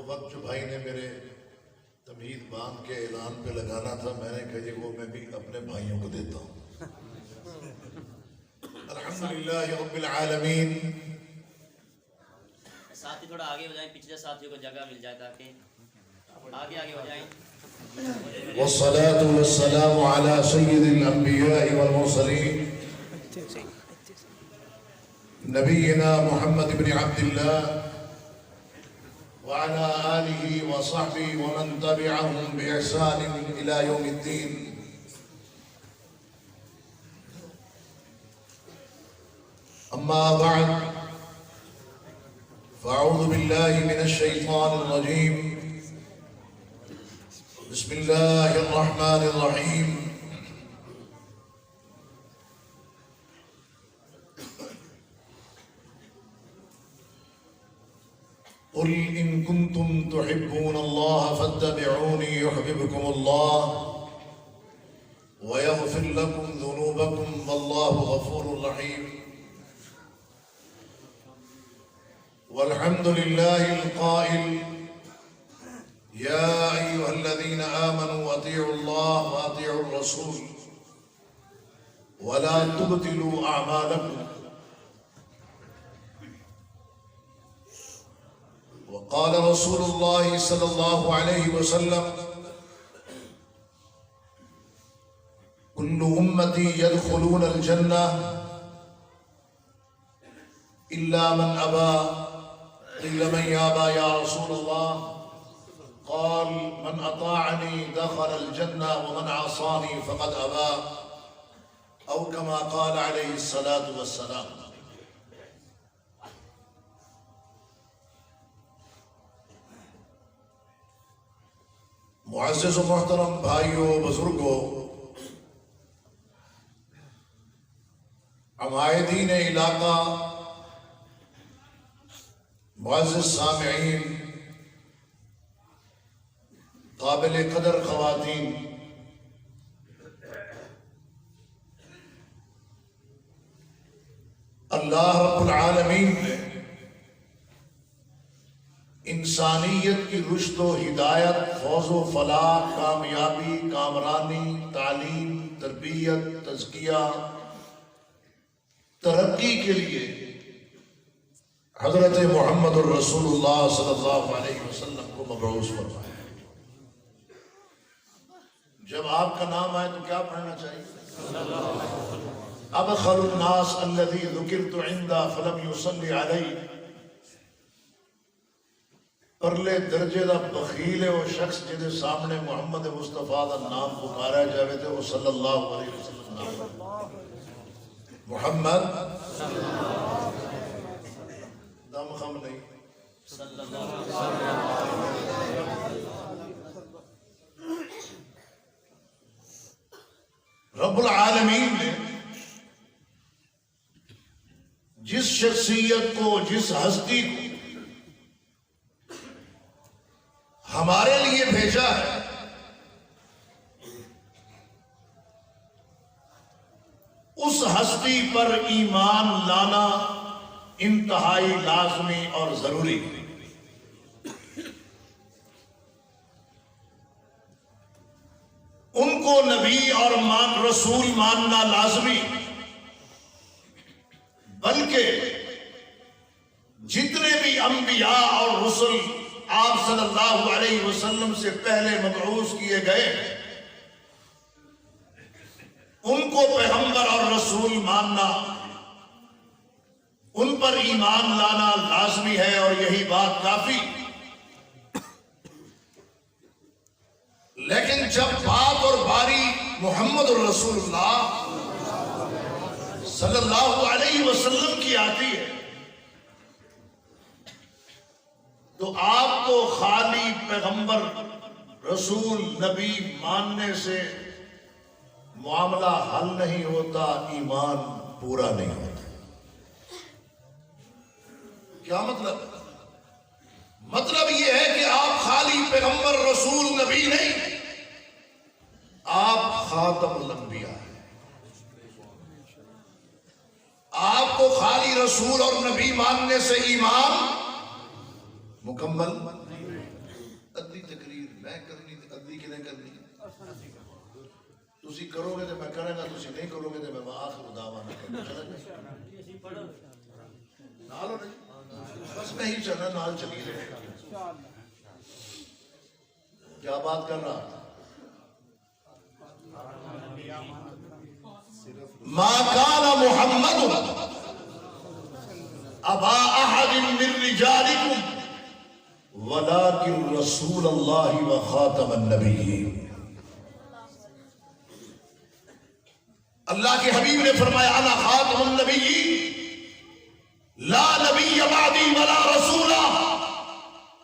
وقت جو بھائی نے میرے تمہید باندھ کے اعلان پہ لگانا تھا، میں نے کہا یہ وہ میں بھی اپنے بھائیوں کو دیتا ہوں۔ الحمدللہ رب العالمین۔ ساتھی تھوڑا آگے ہو جائیں، پچھلے ساتھیوں کو جگہ مل جائے تاکہ آگے ہو جائیں۔ والصلاة والسلام على سید الانبیاء والمرسلین نبینا محمد بن عبداللہ وعلى آلہ وصحبہ ومن تبعهم بإحسان إلى يوم الدین۔ اما بعد فاعوذ باللہ من الشیطان الرجیم، بسم اللہ الرحمن الرحیم۔ قل ان کنتم تحبون اللہ فاتبعونی یحببکم اللہ ویغفر لکم ذنوبکم واللہ غفور رحیم۔ والحمد للہ القائل یا ایہا الذین آمنوا اطیعوا اللہ واطیعوا الرسول ولا تبطلوا اعمالکم۔ وقال رسول اللہ صلی اللہ علیہ وسلم کل امتی يدخلون الجنہ الا من ابا، قیل من یابا یا رسول اللہ؟ قال من اطاعنی دخل الجنہ ومن عصانی فقد ابا، او کما قال علیہ الصلاة والسلام۔ معزز و محترم بھائیوں، بزرگوں، عمائدین علاقہ، معزز سامعین، قابل قدر خواتین، اللہ رب العالمین نے انسانیت کی رشد و ہدایت، فوز و فلاح، کامیابی، کامرانی، تعلیم، تربیت، تزکیہ، ترقی کے لیے حضرت محمد الرسول اللہ صلی اللہ علیہ وسلم کو مبعوث فرمایا۔ جب آپ کا نام آئے تو کیا پڑھنا چاہیے؟ ابخل الناس الذی ذکرت عندہ فلم یصلی علیہ۔ پرلے درجے دا بخیل ہے وہ شخص جنہیں سامنے محمد مصطفیٰ دا نام پکارا جاوے تھے وہ صلی اللہ علیہ وسلم نام محمد دم خم نہیں صلی اللہ علیہ رب العالمین نے جس شخصیت کو، جس ہستی کو ہمارے لیے بھیجا ہے، اس ہستی پر ایمان لانا انتہائی لازمی اور ضروری ہے۔ ان کو نبی اور رسول ماننا لازمی، بلکہ جتنے بھی انبیاء اور رسل آپ صلی اللہ علیہ وسلم سے پہلے مبعوث کیے گئے ان کو پیغمبر اور رسول ماننا، ان پر ایمان لانا لازمی ہے، اور یہی بات کافی۔ لیکن جب بات اور باری محمد الرسول اللہ صلی اللہ علیہ وسلم کی آتی ہے تو آپ کو خالی پیغمبر، رسول، نبی ماننے سے معاملہ حل نہیں ہوتا، ایمان پورا نہیں ہوتا۔ کیا مطلب؟ مطلب یہ ہے کہ آپ خالی پیغمبر، رسول، نبی نہیں، آپ خاتم الانبیاء ہیں۔ آپ کو خالی رسول اور نبی ماننے سے ایمان مکمل ادھی تقریر میں کرنی ادھی کنے کرنی تسی کرو گے تو میں کرے گا تسی نہیں کرو گے تو میں آخر دعوانا کروں نال ہو نہیں بس میں ہی چلنا نال چلی رہے کیا بات کر رہا تھا ما كان محمد ابا احد من رجالكم ولكن رسول الله وخاتم النبيين اللہ کے حبیب نے فرمایا انا خاتم النبیین لا نبی بعدی ولا رسولا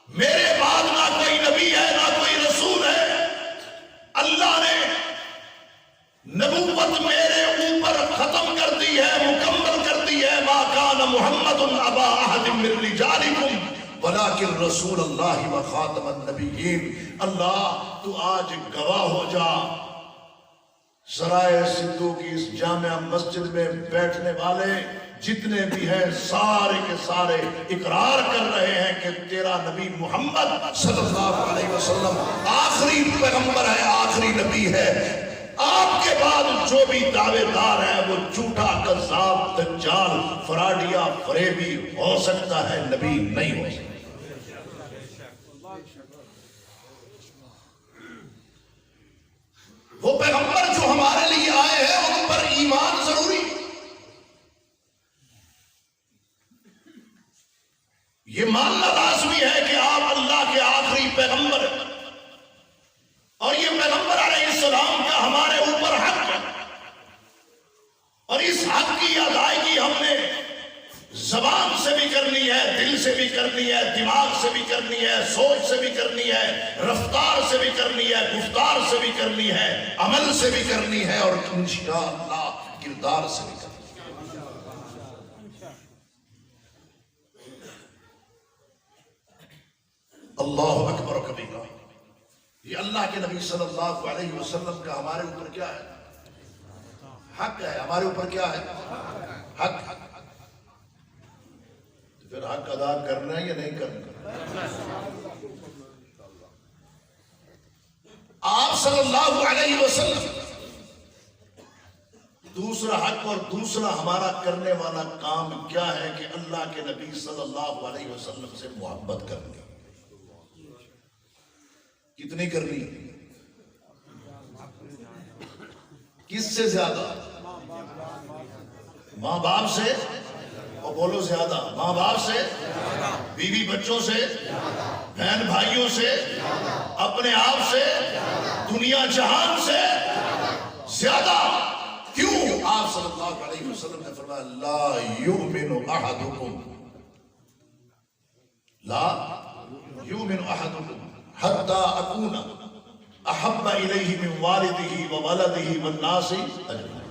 میرے بعد نہ کوئی نبی ہے نہ کوئی رسول ہے اللہ نے نبوت میرے اوپر ختم کر دی ہے مکمل کر دی ہے ما کان محمد ابا احد من رجالکم ولکن رسول اللہ و خاتم النبیین اللہ تو آج گواہ ہو جا سرائے سندھو کی اس جامع مسجد میں بیٹھنے والے جتنے بھی ہیں سارے کے سارے اقرار کر رہے ہیں کہ تیرا نبی محمد صلی اللہ علیہ وسلم آخری پیغمبر ہے آخری نبی ہے آپ کے بعد جو بھی دعوے دار ہے وہ جھوٹا کذاب دجال فراڈیا فریبی ہو سکتا ہے نبی نہیں ہو سکتا وہ پیغمبر جو ہمارے لیے آئے ہیں ان پر ایمان ضروری یہ ماننا لازمی ہے کہ آپ اللہ کے آخری پیغمبر ہیں اور یہ پیغمبر علیہ السلام کا ہمارے اوپر حق ہے اور اس حق کی ادائیگی ہم نے زبان سے بھی کرنی ہے دل سے بھی کرنی ہے دماغ سے بھی کرنی ہے سوچ سے بھی کرنی ہے رفتار سے بھی کرنی ہے گفتار سے بھی کرنی ہے عمل سے بھی کرنی ہے اور انشاءاللہ کردار سے بھی کرنی ہے اللہ اکبر و کبیرہ یہ اللہ کے نبی صلی اللہ علیہ وسلم کا ہمارے اوپر کیا ہے حق ہے ہمارے اوپر کیا ہے حق پھر حق ادا کرنا ہے یا نہیں کرنا آپ صلی اللہ علیہ وسلم دوسرا حق اور دوسرا ہمارا کرنے والا کام کیا ہے کہ اللہ کے نبی صلی اللہ علیہ وسلم سے محبت کرنی کتنی کرنی کس سے زیادہ ماں باپ سے اور بولو زیادہ ماں باپ سے بیوی بچوں سے بہن بھائیوں سے اپنے آپ سے دنیا جہان سے زیادہ کیوں آپ صلی اللہ علیہ وسلم نے فرمایا لا یؤمن احدکم لا یؤمن احدکم حتی اکون احب الیہ من والدہ وولدہ والناس اجمعین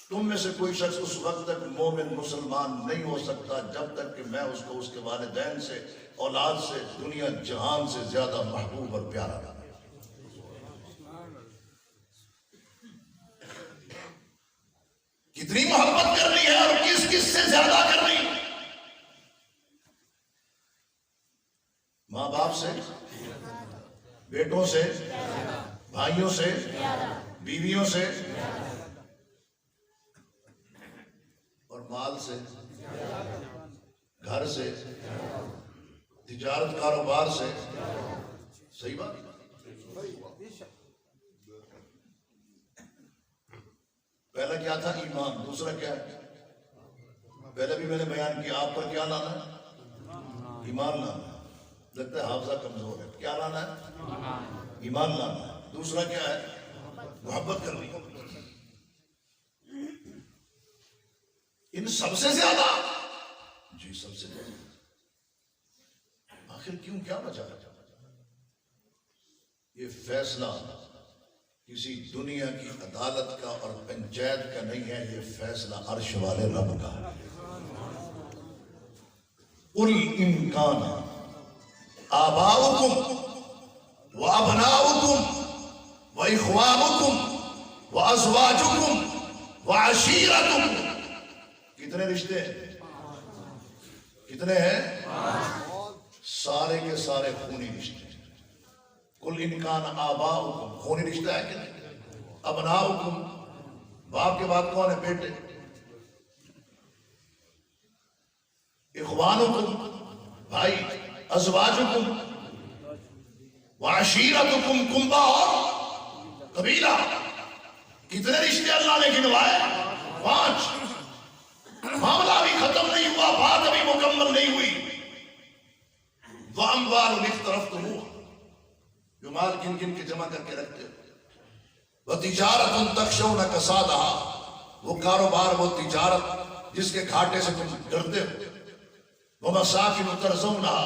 تم میں سے کوئی شخص اس وقت تک مومن مسلمان نہیں ہو سکتا جب تک کہ میں اس کو اس کے والدین سے اولاد سے دنیا جہان سے زیادہ محبوب اور پیارا بنا کتنی محبت کرنی ہے اور کس کس سے زیادہ کرنی ماں باپ سے بیٹوں سے بھائیوں سے بیویوں سے اور مال سے گھر سے تجارت کاروبار سے صحیح بات پہلا کیا تھا ایمان دوسرا کیا ہے پہلے بھی میں نے بیان کیا آپ پر کیا لانا ہے ایمان لانا ہے لگتا ہے حافظہ کمزور ہے کیا لانا ہے ایمان لانا ہے دوسرا کیا ہے محبت کرنی ان سب سے زیادہ جی سب سے زیادہ آخر کیوں کیا بچا یہ فیصلہ کسی دنیا کی عدالت کا اور پنچایت کا نہیں ہے یہ فیصلہ عرش والے رب کا قل ان کان آباؤکم و ابناؤکم و اخوانکم و ازواجکم و عشیرتکم کتنے رشتے ہیں کتنے ہیں سارے کے سارے خونی رشتے ہیں۔ کل انکان آباؤکم، خونی رشتہ ہے کہ نہیں؟ ابناؤکم، باپ کے بعد کون ہے؟ بیٹے۔ اخوانکم، بھائی۔ ازواجکم، وعشیرتکم، کنبہ اور قبیلہ۔ کتنے رشتے اللہ نے گنوائے؟ 5۔ معاملہ بھی ختم نہیں ہوا، بات ابھی مکمل نہیں ہوئی۔ وَأَمْوَالٌ اقْتَرَفْتُمُوهَا، جو مال گن گن کے جمع کر کے رکھتے ہو۔ وَتِجَارَةٌ تَخْشَوْنَ كَسَادَهَا، وہ کاروبار، وہ تجارت جس کے گھاٹے سے تم ڈرتے ہو۔ وَمَسَاكِنُ تَرْضَوْنَهَا،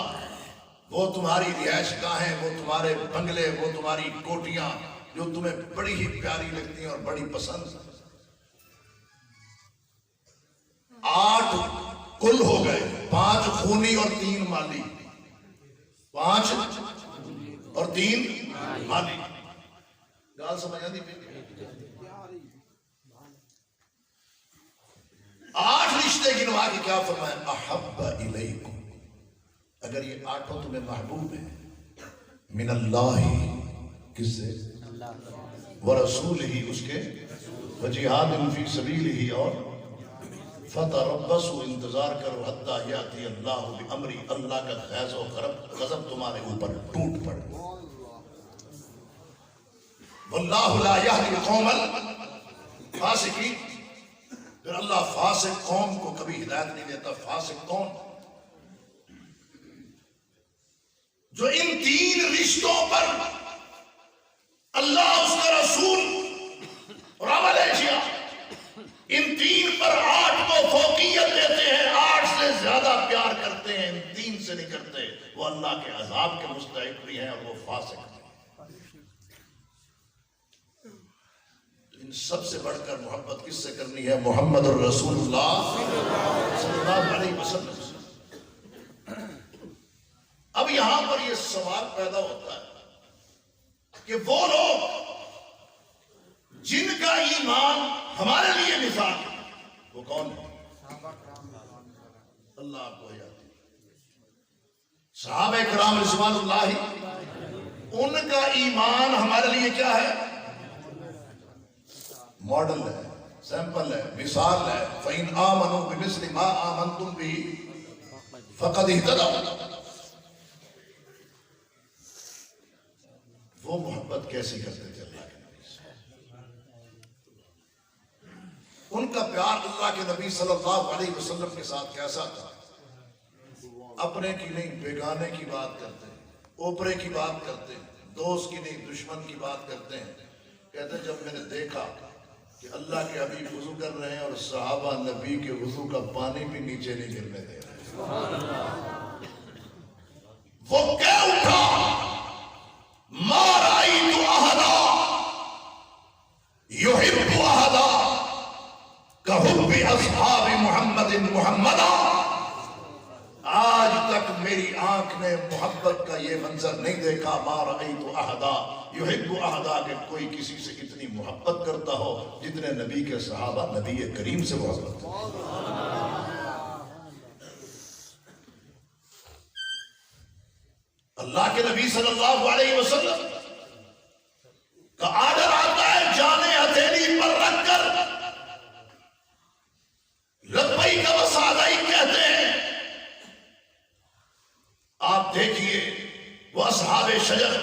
وہ تمہاری رہائش گاہیں، وہ تمہارے بنگلے، وہ تمہاری کوٹیاں جو تمہیں بڑی ہی پیاری لگتی ہیں اور بڑی پسند۔ 8 کل ہو گئے، 5 خونی اور 3 مالی۔ 5 اور 3 مالی۔ گال سمجھ آتی؟ 8 رشتے گنوا کے کیا فرمایا؟ احب الیکم، اگر یہ 8 تمہیں محبوب ہیں، من اللہ، کس سے؟ ورسول ہی، اس کے، وجہاد فی سبیل ہی، اور فتربصوا، انتظار کرو، حتی یاتی اللہ بامری، اللہ کا فیض و غضب تمہارے اوپر ٹوٹ پڑے۔ واللہ لا یہدی القوم الفاسقین، پھر اللہ فاسق قوم کو کبھی ہدایت نہیں دیتا۔ فاسق کون؟ جو ان 3 رشتوں پر اللہ، اس کا رسول اور عمل کیا، ان 3 پر 8 کو فوقیت دیتے ہیں، 8 سے زیادہ پیار کرتے ہیں، ان 3 سے نہیں کرتے، وہ اللہ کے عذاب کے مستحق بھی ہیں اور وہ فاسق ہیں۔ ان سب سے بڑھ کر محبت کس سے کرنی ہے؟ محمد الرسول اللہ صلی اللہ علیہ وسلم۔ اب یہاں پر یہ سوال پیدا ہوتا ہے کہ وہ لوگ جن کا ایمان ہمارے لیے مثال ہے، وہ کون ہے؟ اللہ آپ کو یاد ہے، صحابہ کرام رضوان اللہ، ان کا ایمان ہمارے لیے کیا ہے؟ ماڈل ہے، سیمپل ہے، مثال ہے۔ فَإِنْ آمَنُوا بِمِثْلِ مَا آمَنْتُمْ بِهِ فَقَدْ اهْتَدَوْا۔ وہ محبت کیسی کرتے تھے اللہ کے نبی سے؟ ان کا پیار اللہ کے نبی صلی اللہ علیہ وسلم کے ساتھ کیسا تھا؟ اپنے کی نہیں، بیگانے کی بات کرتے ہیں، اوپرے کی بات کرتے ہیں، دوست کی نہیں، دشمن کی بات کرتے ہیں۔ کہتے ہیں جب میں نے دیکھا کہ اللہ کے حبیب وضو کر رہے ہیں اور صحابہ نبی کے وضو کا پانی بھی نیچے نہیں گرنے دے رہے، وہ کہہ اٹھا، ما رأيت أحدا يحب أحدا كحب أصحاب محمد محمدا۔ آج تک میری آنکھ نے محبت کا یہ منظر نہیں دیکھا، ما رأيت أحدا يحب أحدا، کہ کوئی کسی سے اتنی محبت کرتا ہو جتنے نبی کے صحابہ نبی کریم سے محبت کرتے۔ اللہ کے نبی صلی اللہ علیہ وسلم کا آرڈر آتا ہے، جانے ہتھیلی پر رکھ کر لبیک و سعدیک کہتے ہیں۔ آپ دیکھیے وہ اصحاب شجر،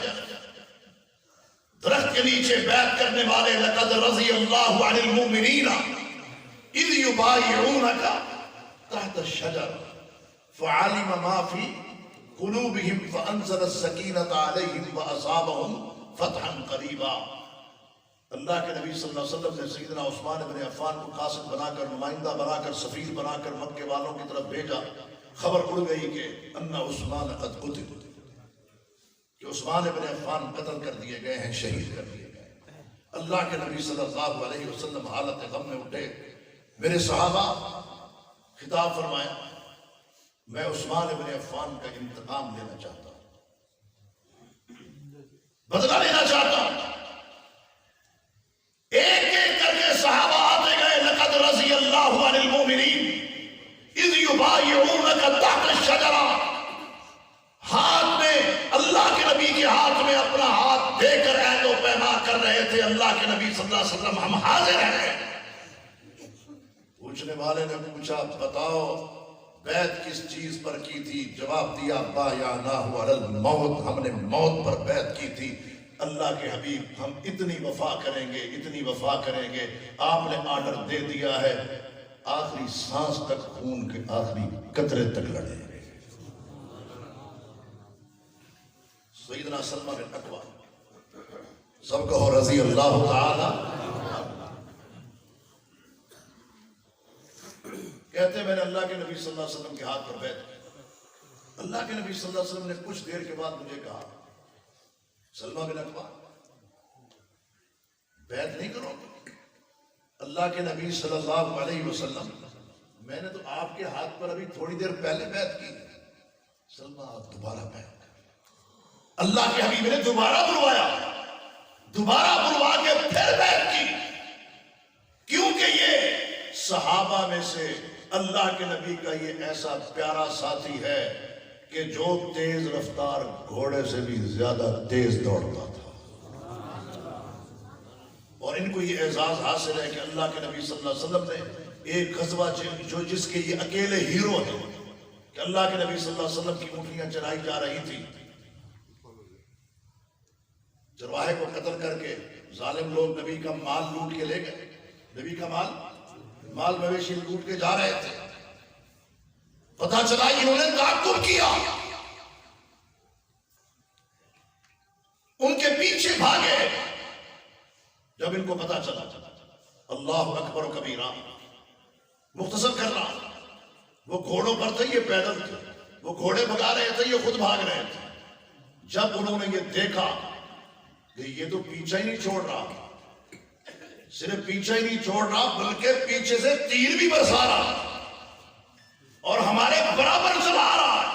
درخت کے نیچے بیعت کرنے والے، لقد رضی اللہ عن المؤمنین اذ یبایعونک تحت الشجر فعلم ما فی قلوبہم فانزل السکینۃ علیہم واصابہم فتحا قریبا۔ اللہ کے نبی صلی اللہ علیہ وسلم نے سیدنا عثمان بن عفان کو قاصد بنا کر، نمائندہ بنا کر، سفیر بنا کر مکے والوں کی طرف بھیجا۔ خبر اڑ گئی کہ ان عثمان قد قتل، کہ عثمان بن عفان قتل کر دیے گئے ہیں، شہید کر دیے گئے۔ اللہ کے نبی صلی اللہ علیہ وسلم حالت غم میں اٹھے۔ میرے صحابہ، خطاب فرمایا، میں عثمان بن عفان کا انتقام لینا چاہتا ہوں، بدلہ لینا چاہتا ہوں۔ ایک ایک کر کے صحابہ آتے گئے، لقد رضی اللہ عن المؤمنین اذ یبایعونک تحت الشجرہ، اللہ کے نبی صلی اللہ علیہ وسلم ہم حاضر ہیں۔ پوچھنے والے نے پوچھا بتاؤ بیعت کس چیز پر کی تھی؟ جواب دیا بایعناہ علی الموت، ہم نے موت پر بیعت کی تھی۔ اللہ کے حبیب ہم اتنی وفا کریں گے، اتنی وفا کریں گے، آپ نے آرڈر دے دیا ہے آخری سانس تک، خون کے آخری قطرے تک لڑیں گے۔ سیدنا سلمہ بن اکوع سب کہو رضی اللہ تعالی، کہتے ہیں میں نے اللہ کے نبی صلی اللہ علیہ وسلم کے ہاتھ پر بیعت کی۔ اللہ کے نبی صلی اللہ علیہ وسلم نے کچھ دیر کے بعد مجھے کہا سلمہ بن اکوع بیعت نہیں کرو گے؟ اللہ کے نبی صلی اللہ علیہ وسلم میں نے تو آپ کے ہاتھ پر ابھی تھوڑی دیر پہلے بیعت کی، سلمہ آپ دوبارہ بیعت کر۔ اللہ کے حبیب نے دوبارہ بلوایا، دوبارہ بلوا کے پھر بیعت کی، کیونکہ یہ صحابہ میں سے اللہ کے نبی کا یہ ایسا پیارا ساتھی ہے کہ جو تیز رفتار گھوڑے سے بھی زیادہ تیز دوڑتا تھا، اور ان کو یہ اعزاز حاصل ہے کہ اللہ کے نبی صلی اللہ علیہ وسلم نے ایک غزوہ جو جس کے یہ اکیلے ہیرو ہیں کہ اللہ کے نبی صلی اللہ علیہ وسلم کی اونٹیاں چرائی جا رہی تھی، چرواہے کو قتل کر کے ظالم لوگ نبی کا مال لوٹ کے لے گئے، نبی کا مال مویشی لوٹ کے جا رہے تھے، پتہ چلا انہوں نے تعاقب کیا، ان کے پیچھے بھاگے، جب ان کو پتہ چلا اللہ اکبر و کبیرہ، مختصر کر رہا، وہ گھوڑوں پر تھے یہ پیدل تھے، وہ گھوڑے بھگا رہے تھے یہ خود بھاگ رہے تھے، جب انہوں نے یہ دیکھا کہ یہ تو پیچھا ہی نہیں چھوڑ رہا، صرف پیچھا ہی نہیں چھوڑ رہا بلکہ پیچھے سے تیر بھی برسا رہا اور ہمارے برابر چلا رہا ہے،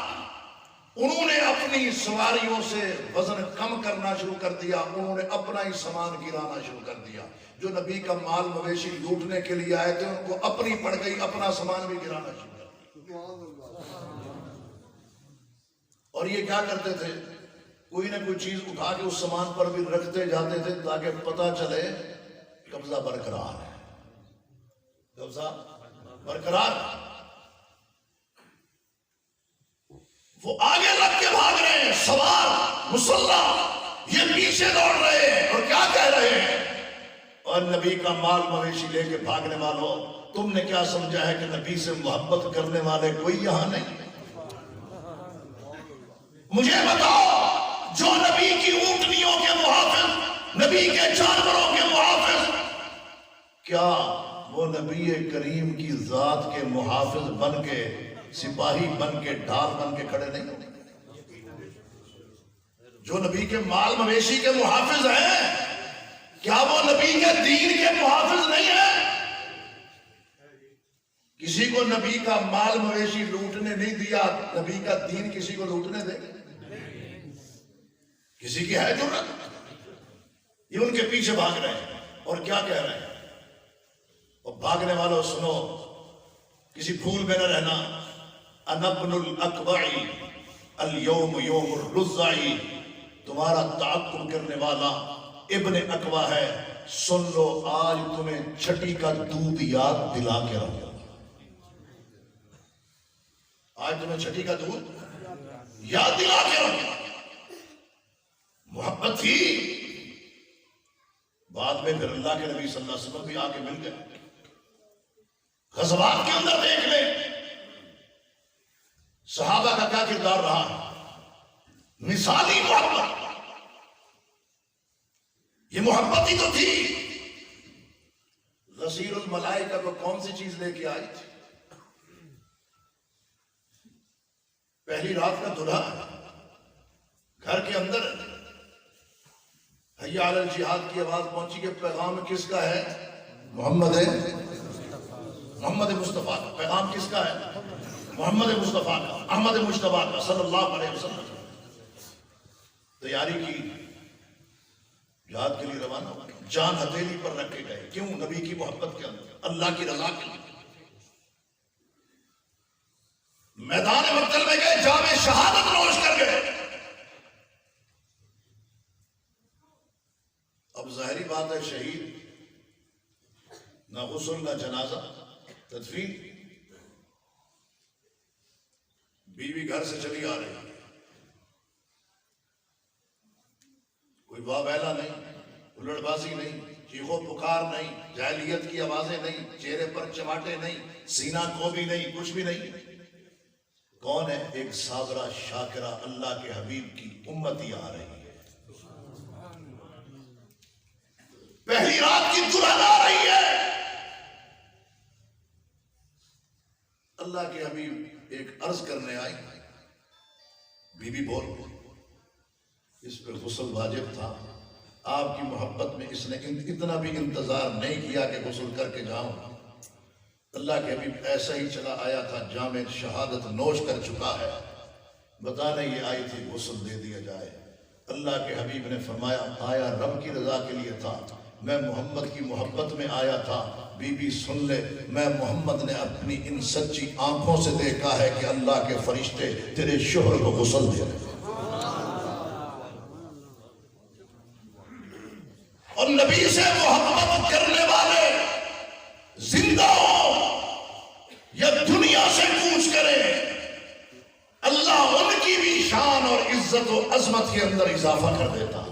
انہوں نے اپنی سواریوں سے وزن کم کرنا شروع کر دیا، انہوں نے اپنا ہی سامان گرانا شروع کر دیا، جو نبی کا مال مویشی لوٹنے کے لیے آئے تھے ان کو اپنی پڑ گئی، اپنا سامان بھی گرانا شروع کر دیا۔ اور یہ کیا کرتے تھے؟ کوئی نہ کوئی چیز اٹھا کے اس سامان پر بھی رکھتے جاتے تھے تاکہ پتہ چلے قبضہ برقرار ہے، قبضہ برقرار ہے۔ وہ آگے لگ کے بھاگ رہے ہیں، سوار مسلح، یہ پیچھے دوڑ رہے ہیں اور کیا کہہ رہے ہیں؟ اور نبی کا مال مویشی لے کے بھاگنے والوں، تم نے کیا سمجھا ہے کہ نبی سے محبت کرنے والے کوئی یہاں نہیں؟ مجھے بتاؤ جو نبی کی اونٹنیوں کے محافظ، نبی کے جانوروں کے محافظ، کیا وہ نبی کریم کی ذات کے محافظ بن کے، سپاہی بن کے، ڈھال بن کے کھڑے نہیں ہوتے؟ جو نبی کے مال مویشی کے محافظ ہیں کیا وہ نبی کے دین کے محافظ نہیں ہیں؟ کسی کو نبی کا مال مویشی لوٹنے نہیں دیا، نبی کا دین کسی کو لوٹنے دے؟ کسی کی ہے ضرورت؟ یہ ان کے پیچھے بھاگ رہے ہیں اور کیا کہہ رہے ہیں؟ اور بھاگنے والوں سنو، کسی پھول میں نہ رہنا، انبن الاکبعی اليوم یوم الرزعی، تمہارا تعقب کرنے والا ابن اکوع ہے، سن لو آج تمہیں چھٹی کا دودھ یاد دلا کے رہوں گا، آج تمہیں چھٹی کا دودھ یاد دلا کے رہوں گا۔ محبت تھی، بعد میں پھر اللہ کے نبی صلی اللہ علیہ وسلم بھی آ کے مل گئے۔ غزوات کے اندر دیکھ لیں صحابہ کا کیا کردار رہا، مثالی محبت، یہ محبت ہی تو تھی۔ غسیل الملائکہ کو کون سی چیز لے کے آئی تھی؟ پہلی رات کا دلہا، گھر کے اندر حی علی الجہاد کی آواز پہنچی کہ پیغام کس کا ہے؟ محمد مصطفیٰ کا۔ پیغام کس کا ہے؟ محمد مصطفیٰ کا، احمد مجتبیٰ کا صلی اللہ علیہ وسلم۔ تیاری کی، جہاد کے لیے روانہ ہو گئے، جان ہتھیلی پر رکھ کے گئے، کیوں؟ نبی کی محبت کے اندر، اللہ کی رضا کے لیے۔ میدان مقتل میں گئے، جام شہادت نوش کر گئے۔ اب ظاہری بات ہے غسل نہ جنازہ تدفین. بیوی گھر سے چلی آ رہی, کوئی واویلا نہیں, الڑ بازی نہیں, چیخو پکار نہیں, جاہلیت کی آوازیں نہیں, چہرے پر چماٹے نہیں, سینہ کو بھی نہیں, کچھ بھی نہیں. کون ہے؟ ایک صابرہ شاکرہ اللہ کے حبیب کی امتی آ رہی ہے. پہلی رات کی دلہن آ رہی ہے. اللہ کے حبیب ایک عرض کرنے آئی, بی بی بول, اس پہ غسل واجب تھا. آپ کی محبت میں اس نے اتنا بھی انتظار نہیں کیا کہ غسل کر کے جاؤں. اللہ کے حبیب ایسا ہی چلا آیا تھا, جام شہادت نوش کر چکا ہے, بتانے یہ آئی تھی غسل دے دیا جائے. اللہ کے حبیب نے فرمایا آیا رب کی رضا کے لیے تھا, میں محمد کی محبت میں آیا تھا. بی بی سن لے, میں محمد نے اپنی ان سچی آنکھوں سے دیکھا ہے کہ اللہ کے فرشتے تیرے شوہر کو غسل دے رہے ہیں. اور نبی سے محبت کرنے والے زندہ ہو یا دنیا سے کوچ کرے, اللہ ان کی بھی شان اور عزت و عظمت کے اندر اضافہ کر دیتا.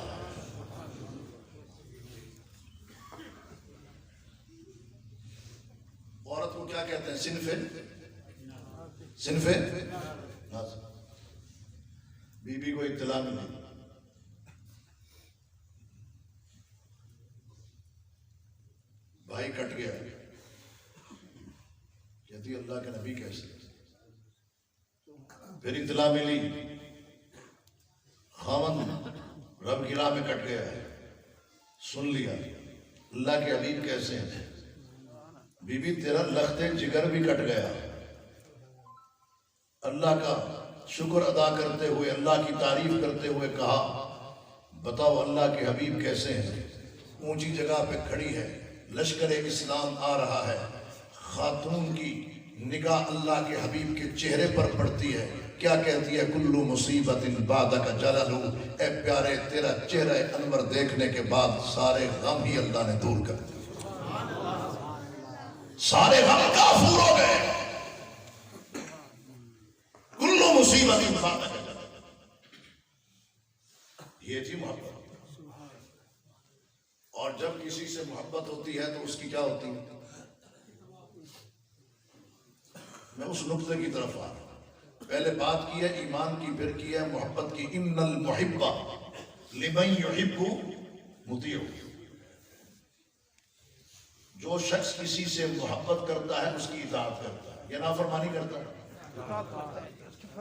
عورت کو کیا کہتے ہیں؟ صنف بی بی کو اطلاع ملی, بھائی کٹ گیا, کہتی اللہ کے نبی کیسے؟ پھر اطلاع ملی خاوند رب کی راہ میں کٹ گیا ہے, سن لیا اللہ کے حبیب کیسے ہیں؟ بی بی تیرا لخت جگر بھی کٹ گیا. اللہ کا شکر ادا کرتے ہوئے, اللہ کی تعریف کرتے ہوئے کہا بتاؤ اللہ کے حبیب کیسے ہیں؟ اونچی جگہ پہ کھڑی ہے, لشکر اسلام آ رہا ہے, خاتون کی نگاہ اللہ کے حبیب کے چہرے پر پڑتی ہے, کیا کہتی ہے؟ کلو مصیبت بعدک جللو, اے پیارے تیرا چہرہ انور دیکھنے کے بعد سارے غم ہی اللہ نے دور کر دیے, سارے غم کافور ہو گئے. کلو مصیبت بعدک جللو, یہ تھی محبت. اور جب کسی سے محبت ہوتی ہے تو اس کی کیا ہوتی ہے؟ میں اس نقطے کی طرف آ رہا ہوں. پہلے بات کی ہے ایمان کی, پھر کی ہے محبت کی. ان المحب لمن یحب مطیع, جو شخص کسی سے محبت کرتا ہے اس کی اطاعت کرتا ہے, یہ نافرمانی کرتا ہے.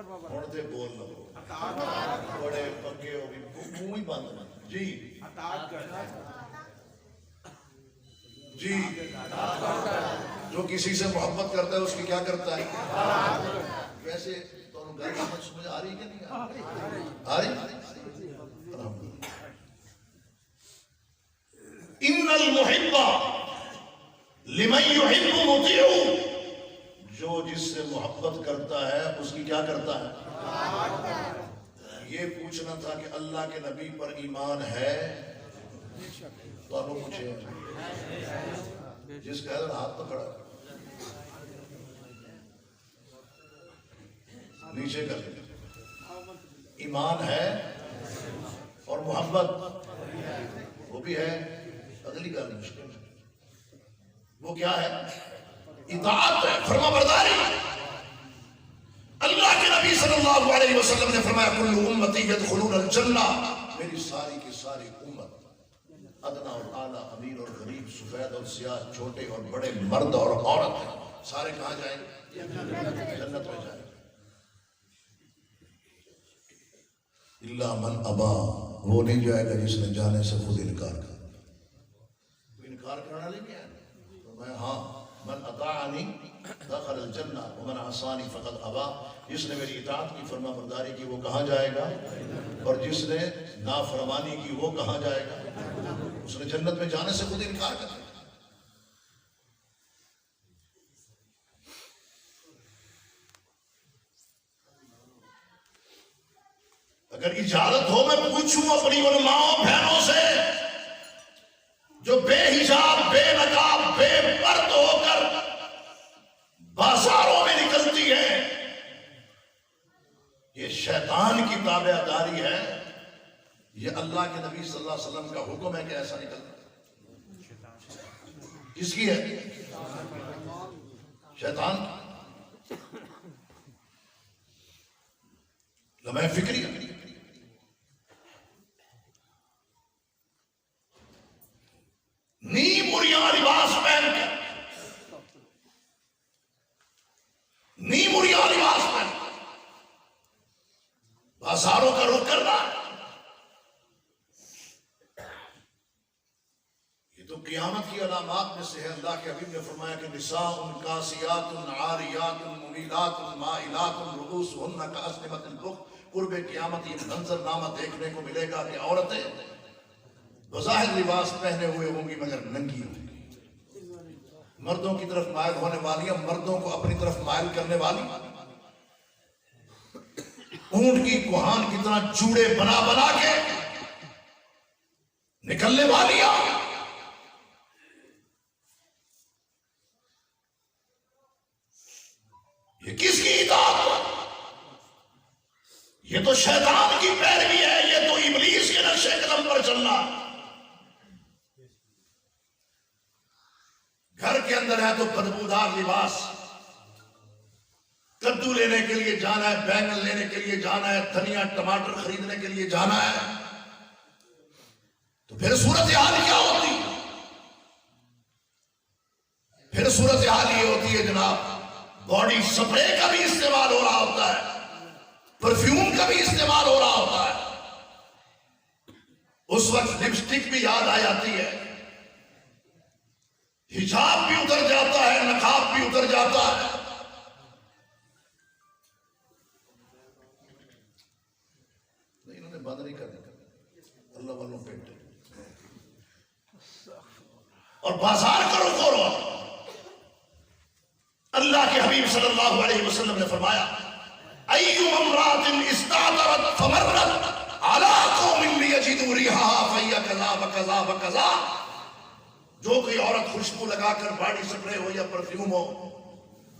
ہوڑتے بول لو, بڑے پکے ہو گئے, منہ ہی بند جی جی. جو کسی سے محبت کرتا ہے اس کی کیا کرتا ہے؟ ویسے تو گھر سمجھ آ رہی ہے کہ نہیں آ رہی؟ ان المحب لمن یحب مطیع, جو جس سے محبت کرتا ہے اس کی کیا کرتا ہے؟ یہ پوچھنا تھا کہ اللہ کے نبی پر ایمان ہے تو آپ پوچھے, جس کا ہاتھ پکڑا نیچے کر دیں. ایمان ہے اور محبت وہ بھی ہے, اگلی گل مشکل ہے. وہ کیا ہے؟ اطاعت ہے, فرما برداری. اللہ کے نبی صلی اللہ علیہ وسلم نے فرمایا کل امتی یدخلون الجنہ, میری ساری کی ساری امت ادنا اور اعلیٰ, امیر اور غریب, سفید اور سیاہ, چھوٹے اور بڑے, مرد اور عورت ہیں, سارے کہاں جائیں گے؟ جنت میں جائیں گے. اللہ من ابا, وہ نہیں جائے گا جس نے جانے سے خود انکار کر. انکار کرنا نہیں ہے تو میں ہاں, من اطاعنی دخل الجنہ ومن عصانی فقد ابا, جس نے میری اطاعت کی, فرما برداری کی, وہ کہاں جائے گا, اور جس نے نافرمانی کی وہ کہاں جائے گا؟ اس نے جنت میں جانے سے خود انکار کر دیا. اگر اجازت ہو میں پوچھوں اپنی علماء بہنوں سے جو بے حجاب, بے نقاب, بے پرد ہو تابع داری ہے، یہ اللہ کے نبی صلی اللہ علیہ وسلم کا حکم ہے کہ ایسا نکلنا. کس کی ہے؟ شیطان. لمحہ فکری نیم اریاں لباس پہن کر، نیم اریاں لباس پہن کر بازاروں کا رخ کر رہا ہے. یہ تو قیامت کی علامات میں سے ہے. اللہ کے حبیب نے فرمایا کہ نساء کاسیات عاریات ممیلات مائلات رؤوسہن کأسنمۃ البخت. قرب قیامت یہ منظر نامہ دیکھنے کو ملے گا کہ عورتیں بظاہر لباس پہنے ہوئے ہوں گی مگر ننگی ہوں گی. مردوں کی طرف مائل ہونے والی، مردوں کو اپنی طرف مائل کرنے والی، اونٹ کی کوہان کی طرح چوڑے بنا بنا کے نکلنے والی. یہ کس کی اطاعت؟ یہ تو شیطان کی پیروی ہے، یہ تو ابلیس کے نقش قدم پر چلنا. گھر کے اندر ہے تو بدبودار لباس، کدو لینے کے لیے جانا ہے، بینگن لینے کے لیے جانا ہے، دھنیا ٹماٹر خریدنے کے لیے جانا ہے، تو پھر صورتحال کیا ہوتی؟ پھر صورتحال یہ ہوتی ہے جناب، باڈی سپرے کا بھی استعمال ہو رہا ہوتا ہے، پرفیوم کا بھی استعمال ہو رہا ہوتا ہے. اس وقت لپسٹک بھی یاد آ جاتی ہے، حجاب بھی اتر جاتا ہے، نقاب بھی اتر جاتا ہے. نہیں، انہوں نے بند نہیں کر دیا، اللہ والوں پیٹ. اور بازار کا رخ ہو رہا. اللہ کے حبیب صلی اللہ علیہ وسلم نے فرمایا ایُّ امرأۃ استعطرت فمرت علی قوم لیجدوا ریحها فہی کذا وکذا وکذا. جو کوئی عورت خوشبو لگا کر، باڈی سپرے ہو یا پرفیوم ہو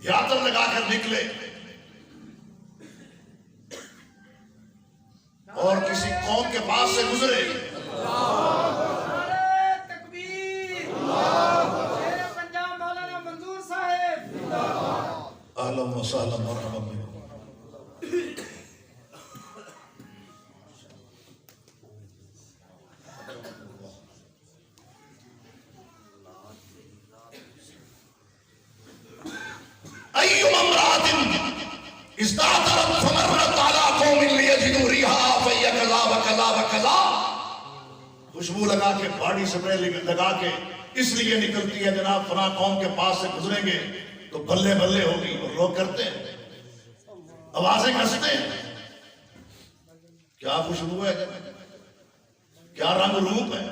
یا عطر لگا کر نکلے اور کسی قوم کے پاس سے گزرے، اہلا وسہلا مرحبا بکم. ایُّ امرأۃ استعطرت فمرت علی قوم لیجدوا ریحها فہی کذا وکذا وکذا. خوشبو لگا کے، باڈی سپرے لگا کے اس لیے نکلتی ہے جناب فلاں قوم کے پاس سے گزریں گے تو بلے بلے ہوگی. اور لوگ کرتے ہیں، آوازیں کستے ہیں. کیا خوشبو ہے، کیا رنگ روپ ہے،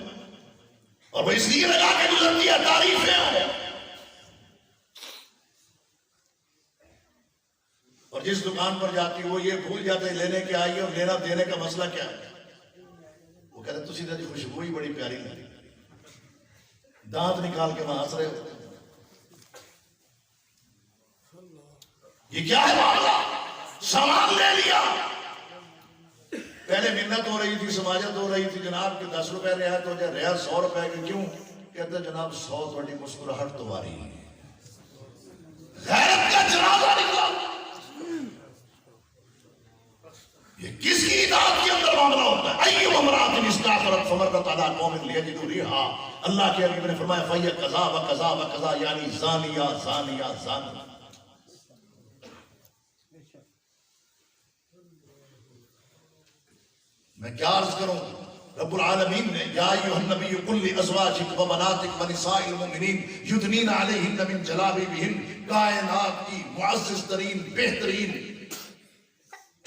اور وہ اس لیے لگا کے گزرتی ہے تعریفیں ہوں. اور جس دکان پر جاتی وہ یہ بھول جاتے لینے کے آئیے، اور لینا دینے کا مسئلہ کیا ہے. وہ کہتے تسی تو خوشبو ہی بڑی پیاری لگی، دانت نکال کے وہاں ہنس رہے ہو. یہ کیا ہے معاملہ؟ سامان لے لیا. پہلے منت ہو رہی تھی، سماجت ہو رہی تھی جناب کہ 10 روپے رعایت ہو جائے، رعایت 100 روپے کی. کیوں؟ کہتے جناب 100 تھوڑی مسکراہٹ تو آ رہی ہے. غیرت کا جنازہ نکلا. یہ کس کی اطاعت کے اندر معاملہ ہوتا ہے؟ ایُّ امرأۃ استعطرت فمرت علی قوم لیجدوا ریحها. اللہ کے حبیب نے فرمایا فہی کذا وکذا وکذا، یعنی زانیہ زانیہ زانیہ. میں کیا عرض کروں؟ رب العالمین نے یا ایھا النبی قل لازواجک وبناتک ونساء المؤمنین یدنین علیہن من جلابیبہن. کائنات کی معزز ترین، بہترین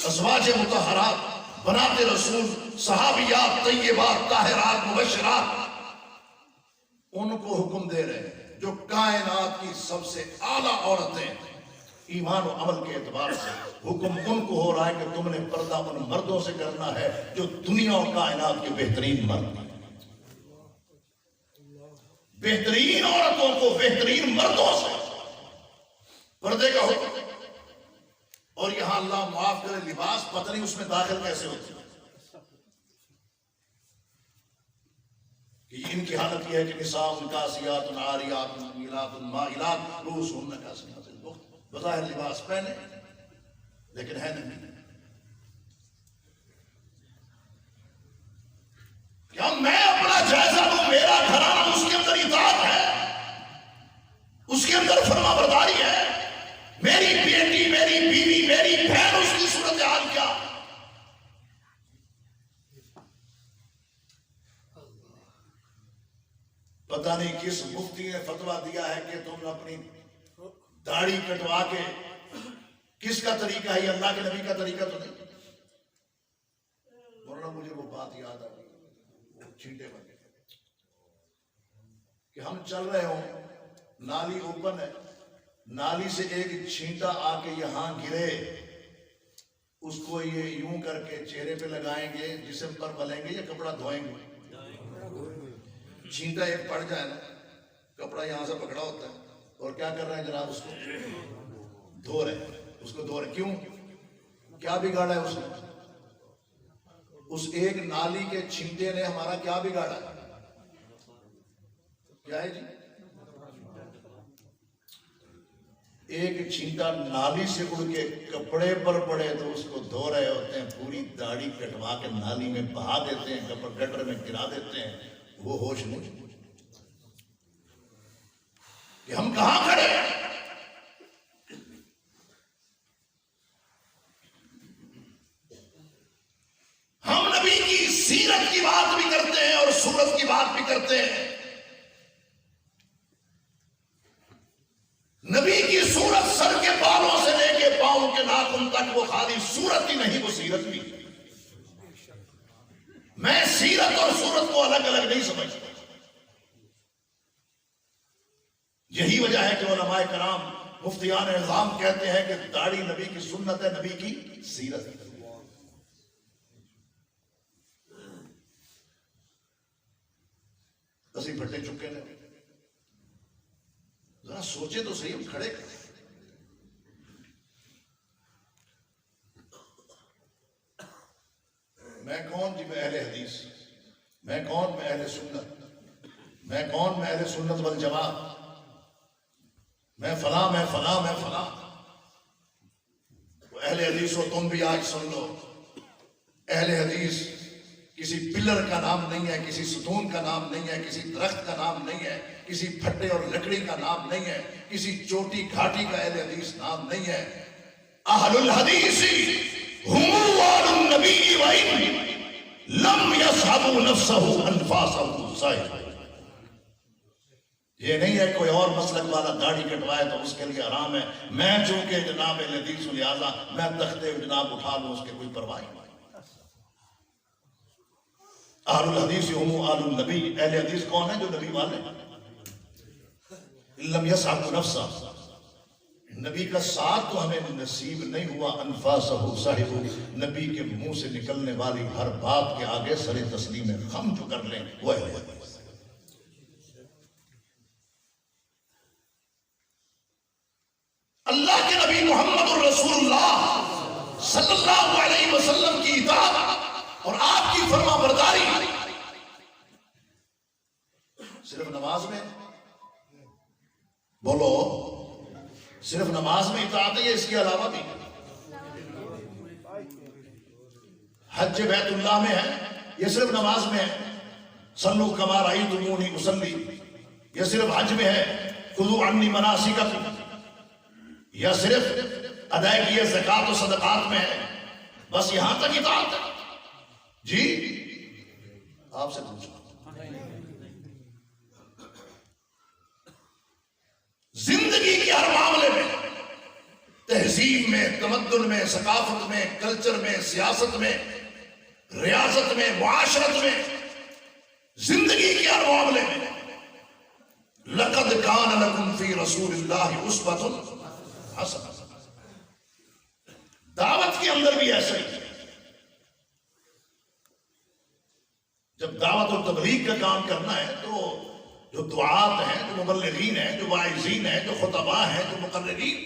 ازواج مطہرات، بنات رسول، صحابیات طیبات طاہرات مبشرات، ان کو حکم دے رہے ہیں جو کائنات کی سب سے اعلیٰ عورتیں. ایمان و عمل کے اعتبار سے حکم ان کو ہو رہا ہے کہ تم نے پردہ ان مردوں سے کرنا ہے جو دنیا اور کائنات کے بہترین مرد ہیں. بہترین عورتوں کو بہترین مردوں سے پردے کا حکم. اور یہاں اللہ معاف کرے لباس پتہ نہیں اس میں داخل کیسے ہوتی ہے. ان کی حالت یہ ہے کہ نساء کاسیات عاریات ممیلات مائلات رؤوسہن کاسنیمۃ البخت، بظاہر لباس پہنے لیکن ہے نہیں. کیا میں اپنا جائزہ لوں؟ میرا گھرانہ اس کے اندر اطاعت ہے، اس کے اندر فرما برداری ہے، میری بیٹی میری بیوی میری بہن اس کی صورتحال کیا؟ پتہ نہیں کس مفتی نے فتویٰ دیا ہے کہ تم اپنی داڑھی کٹوا کے، کس کا طریقہ ہے یہ؟ اللہ کے نبی کا طریقہ تو نہیں. ورنہ مجھے وہ بات یاد آ گئی، وہ چھینٹے بن گئے کہ ہم چل رہے ہوں، نالی اوپن ہے، نالی سے ایک چھینٹا آ کے یہاں گرے، اس کو یہ یوں کر کے چہرے پہ لگائیں گے، جسم پر ملیں گے یا کپڑا دھوئیں گے؟ چھینٹا ایک پڑ جائے نا، کپڑا یہاں سے پکڑا ہوتا ہے اور کیا کر رہے ہیں جناب؟ اس کو دھو رہے ہیں، اس کو دھو رہے. کیوں؟ کیا بگاڑا ہے اس نے؟ اس ایک نالی کے چھینٹے نے ہمارا کیا بگاڑا؟ کیا ہے جی؟ ایک چھینٹا نالی سے اڑ کے کپڑے پر پڑے تو اس کو دھو رہے ہوتے ہیں، پوری داڑھی کٹوا کے نالی میں بہا دیتے ہیں، گٹر میں گرا دیتے ہیں. وہ ہوش نہیں کہ ہم کہاں کھڑے ہیں. ہم نبی کی سیرت کی بات بھی کرتے ہیں اور صورت کی بات بھی کرتے ہیں. نبی کی صورت سر کے بالوں سے لے کے پاؤں کے ناخن تک وہ خالی صورت ہی نہیں، وہ سیرت بھی. میں سیرت اور صورت کو الگ الگ نہیں سمجھتا. یہی وجہ ہے کہ علماء کرام مفتیان اعظام کہتے ہیں کہ داڑھی نبی کی سنت ہے، نبی کی سیرت ہے. اسی پھٹے چکے نے. ذرا سوچے تو صحیح، ہم کھڑے کریں. میں کون جی؟ میں اہل حدیث. میں کون؟ میں اہل سنت. میں کون؟ میں اہل سنت والجماعت. میں فلاں میں فلاں میں فلاں. اہل حدیث ہو تم بھی آج سن لو. اہل حدیث کسی پلر کا نام نہیں ہے، کسی ستون کا نام نہیں ہے، کسی درخت کا نام نہیں ہے، کسی پھٹے اور لکڑی کا نام نہیں ہے، کسی چوٹی گھاٹی کا اہل حدیث نام نہیں ہے. اہل الحدیث هم آل النبی وإن لم يصحبوا نفسه انفاسه صحیح. یہ نہیں ہے کوئی اور مسلک والا داڑھی کٹوائے تو اس کے لیے آرام ہے. میں چونکہ جناب اہل حدیث ہوں لہٰذا میں تختے جناب اٹھا لوں، اس کے کوئی پرواہ نہیں. اہل الحدیث هم آل النبی. اہل حدیث کون ہے؟ جو نبی والے. لم يصحبوا نفسه، نبی کا ساتھ تو ہمیں نصیب نہیں ہوا. انفاسہ صاحب، نبی کے منہ سے نکلنے والی ہر بات کے آگے سر تسلیم خم جو کر لیں وہ اہل حدیث. اللہ کے نبی محمد الرسول اللہ صلی اللہ علیہ وسلم کی اطاعت اور آپ کی فرما برداری صرف نماز میں؟ بولو، صرف نماز میں اطاعت ہے، اس کے علاوہ بھی؟ حج بیت اللہ میں ہے، یہ صرف نماز میں ہے. صلو کما رأیتمونی اصلی، یہ صرف حج میں ہے. خذوا عنی مناسککم، یا صرف ادائیگی زکوٰۃ و صدقات میں ہے؟ بس یہاں تک اطاعت ہے جی؟ آپ سے پوچھو. زندگی کے ہر معاملے میں، تہذیب میں، تمدن میں، ثقافت میں، کلچر میں، سیاست میں، ریاست میں، معاشرت میں، زندگی کے ہر معاملے میں لقد کان لکم فی رسول اللہ اسوۃ حسنہ. دعوت کے اندر بھی ایسا ہی ہے. جب دعوت اور تبلیغ کا کام کرنا ہے تو جو دعات ہیں، جو مبلغین ہیں، جو واعظین ہیں، جو خطباء ہیں، جو مقررین،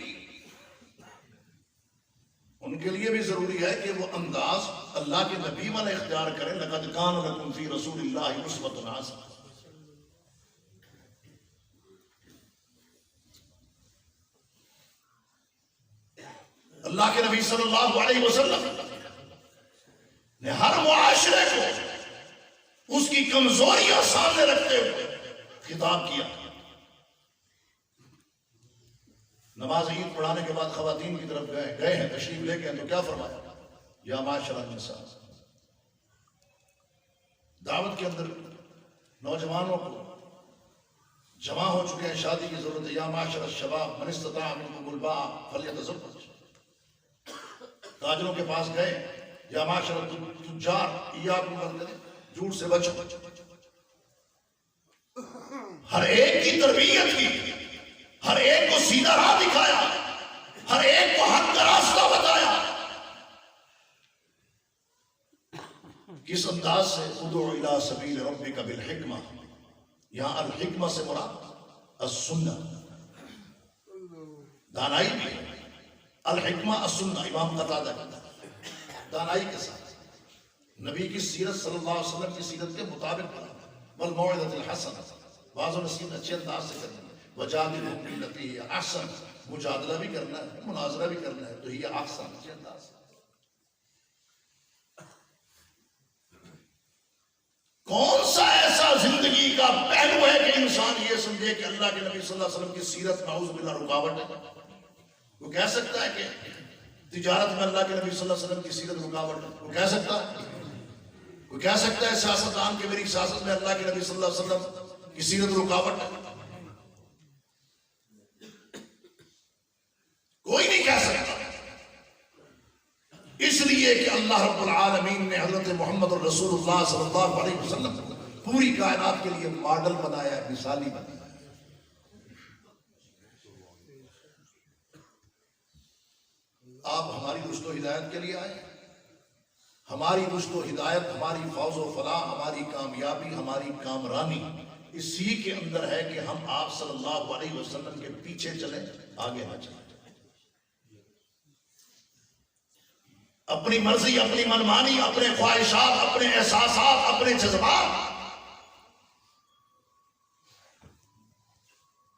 ان کے لیے بھی ضروری ہے کہ وہ انداز اللہ کے نبی والا اختیار کریں. لقد کان لکم فی رسول اللہ اسوۃ حسنہ. اللہ کے نبی صلی اللہ علیہ وسلم نے ہر معاشرے کو اس کی کمزوریاں سامنے رکھتے ہوئے خطاب کیا. نماز عید پڑھانے کے بعد خواتین کی طرف گئے ہیں، تشریف لے کے ہیں، تو کیا فرمایا؟ یا معاشر النساء. دعوت کے اندر نوجوانوں کو جمع ہو چکے ہیں، شادی کی ضرورت ہے. یا معاشر الشباب من استطاع منکم الباء فلیتزوج. تاجروں کے پاس گئے، یا معاشر التجار ایاکم والکذب، جھوٹ سے بچو. ہر ایک کی تربیت کی، ہر ایک کو سیدھا راہ دکھایا، ہر ایک کو حق کا راستہ بتایا. کس انداز سے؟ ادعو الی سبیل ربک بالحکمہ. یہاں الحکمہ سے مراد السنہ، دانائی بھی ہے. الحکمہ السنہ، امام قتادہ کہتا ہے دانائی کے ساتھ نبی کی سیرت صلی اللہ علیہ وسلم کی سیرت کے مطابق بنا. والموعظۃ الحسنہ، بعض نصیحت اچھے انداز سے کرنا. وجادلہم باللتی ہی احسن، مجادلہ بھی کرنا ہے، مناظرہ بھی کرنا ہے، تو ہی احسن، اچھے انداز سے. کون سا ایسا زندگی کا پہلو ہے کہ انسان یہ سمجھے کہ اللہ کے نبی صلی اللہ علیہ وسلم کی سیرت نعوذ باللہ رکاوٹ ہے؟ وہ کہہ سکتا ہے کہ تجارت میں اللہ کے نبی صلی اللہ علیہ وسلم کی سیرت رکاوٹ ہے؟ وہ کہہ سکتا ہے؟ وہ کہہ سکتا ہے سیاستدان کہ میری سیاست میں اللہ کے نبی صلی اللہ علیہ وسلم کی سیرت رکاوٹ ہے؟ کوئی نہیں کہہ سکتا. اس لیے کہ اللہ رب العالمین نے حضرت محمد الرسول اللہ صلی اللہ علیہ وسلم کو پوری کائنات کے لیے ماڈل بنایا ہے، مثالی بنایا. آپ ہماری رشد و ہدایت کے لیے آئے. ہماری رشد و ہدایت، ہماری فوز و فلاح، ہماری کامیابی، ہماری کامرانی اسی کے اندر ہے کہ ہم آپ صلی اللہ علیہ وسلم کے پیچھے چلیں، آگے نہ چلیں. اپنی مرضی، اپنی منمانی، اپنے خواہشات، اپنے احساسات، اپنے جذبات،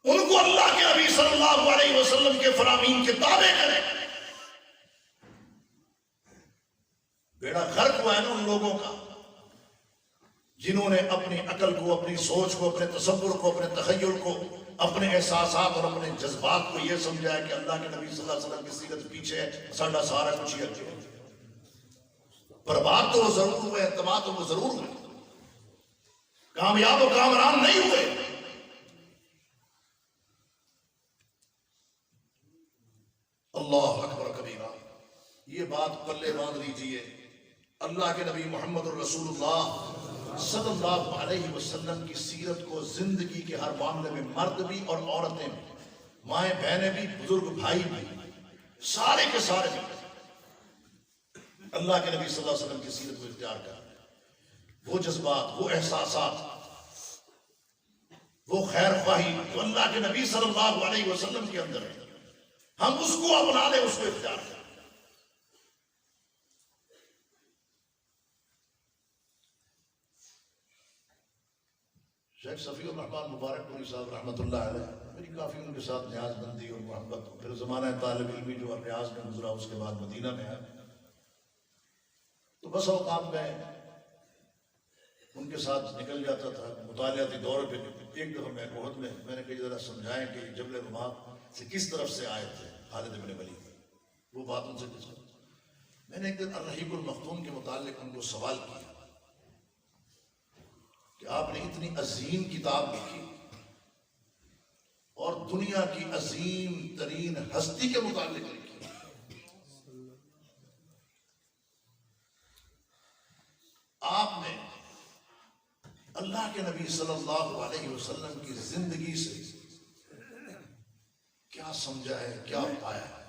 ان کو اللہ کے نبی صلی اللہ علیہ وسلم کے فرامین کے تابع کریں. بیڑا غرق ہوا ہے نا ان لوگوں کا جنہوں نے اپنی عقل کو، اپنی سوچ کو، اپنے تصور کو، اپنے تخیل کو، اپنے احساسات اور اپنے جذبات کو یہ سمجھا ہے کہ اللہ کے نبی صلی اللہ علیہ وسلم کی سیرت پیچھے ہے، ساڈا سارا کچھ ہی اچھے. برباد تو وہ ضرور ہوئے، تباہ تو وہ ضرور ہوئے، کامیاب و کامران نہیں ہوئے. اللہ اکبر کبیرہ. یہ بات پلے باندھ لیجئے. اللہ کے نبی محمد الرسول اللہ صلی اللہ علیہ وسلم کی سیرت کو زندگی کے ہر معاملے میں، مرد بھی اور عورتیں بھی، مائیں بہنیں بھی، بزرگ بھائی بھی، سارے کے سارے بھی اللہ کے نبی صلی اللہ علیہ وسلم کی سیرت کو اختیار کر. وہ جذبات، وہ احساسات، وہ خیر خواہی جو اللہ کے نبی صلی اللہ علیہ وسلم کے اندر ہے، ہم اس کو اپنا لیں، اس کو اختیار کریں. شیخ صفی الرحمان مبارک پوری صاحب رحمۃ اللہ علیہ، میری کافی ان کے ساتھ نیاز بندی اور محبت. پھر زمانہ طالب علمی جو ریاض میں گزرا، اس کے بعد مدینہ میں آیا، تو بس اوقات میں ان کے ساتھ نکل جاتا تھا مطالعاتی دور پہ. ایک دفعہ میں احد میں نے کہا ذرا سمجھائیں کہ جبل رماح سے کس طرف سے آئے تھے خالد بن ولید، وہ بات ان سے کچھ. میں نے ایک دن الرحیق المختوم کے متعلق ان کو سوال کیا کہ آپ نے اتنی عظیم کتاب لکھی اور دنیا کی عظیم ترین ہستی کے متعلق لکھی، آپ نے اللہ کے نبی صلی اللہ علیہ وسلم کی زندگی سے کیا سمجھا ہے، کیا پایا ہے؟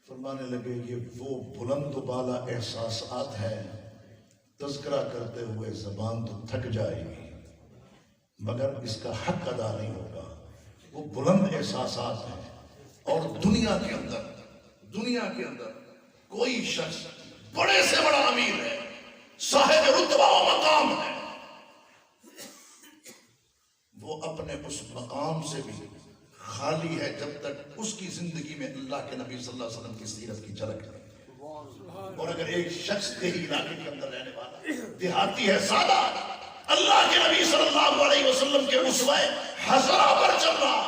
فرمانے لگے یہ وہ بلند و بالا احساسات ہیں، تذکرہ کرتے ہوئے زبان تو تھک جائے گی مگر اس کا حق ادا نہیں ہوگا. وہ بلند احساسات ہیں اور دنیا کے اندر کوئی شخص بڑے سے بڑا امیر ہے، صاحب رتبہ و مقام ہے، وہ اپنے اس مقام سے بھی خالی ہے جب تک اس کی زندگی میں اللہ کے نبی صلی اللہ علیہ وسلم کی سیرت کی جھلک نہیں۔ اور اگر ایک شخص دیہی علاقے کے اندر رہنے والا دیہاتی ہے، سادہ، اللہ کے نبی صلی اللہ علیہ وسلم کے اسوہ حسنہ پر چل رہا،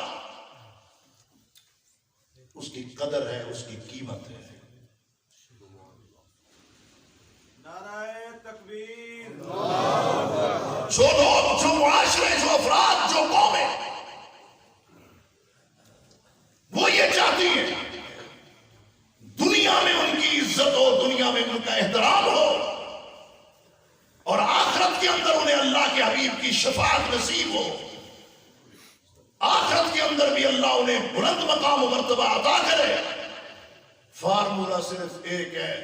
اس کی قدر ہے، اس کی قیمت ہے۔ نعرہ تکبیر، جو لوگ، جو معاشرے، جو افراد، جو قومیں وہ یہ چاہتی ہیں دنیا میں ان کی عزت ہو، دنیا میں ان کا احترام ہو، اور آخرت کے اندر انہیں اللہ کے حبیب کی شفاعت نصیب ہو، آخرت کے اندر بھی اللہ انہیں بلند مقام و مرتبہ عطا کرے، فارمولہ صرف ایک ہے،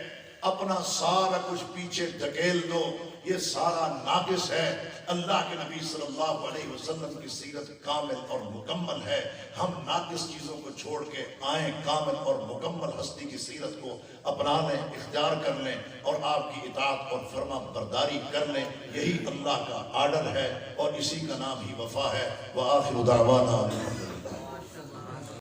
اپنا سارا کچھ پیچھے دھکیل دو، یہ سارا ناقص ہے۔ اللہ کے نبی صلی اللہ علیہ وسلم کی سیرت کامل اور مکمل ہے، ہم ناقص چیزوں کو چھوڑ کے آئیں، کامل اور مکمل ہستی کی سیرت کو اپنا لیں، اختیار کر لیں، اور آپ کی اطاعت اور فرما برداری کر لیں، یہی اللہ کا آرڈر ہے، اور اسی کا نام ہی وفا ہے۔ وآخر دعوانا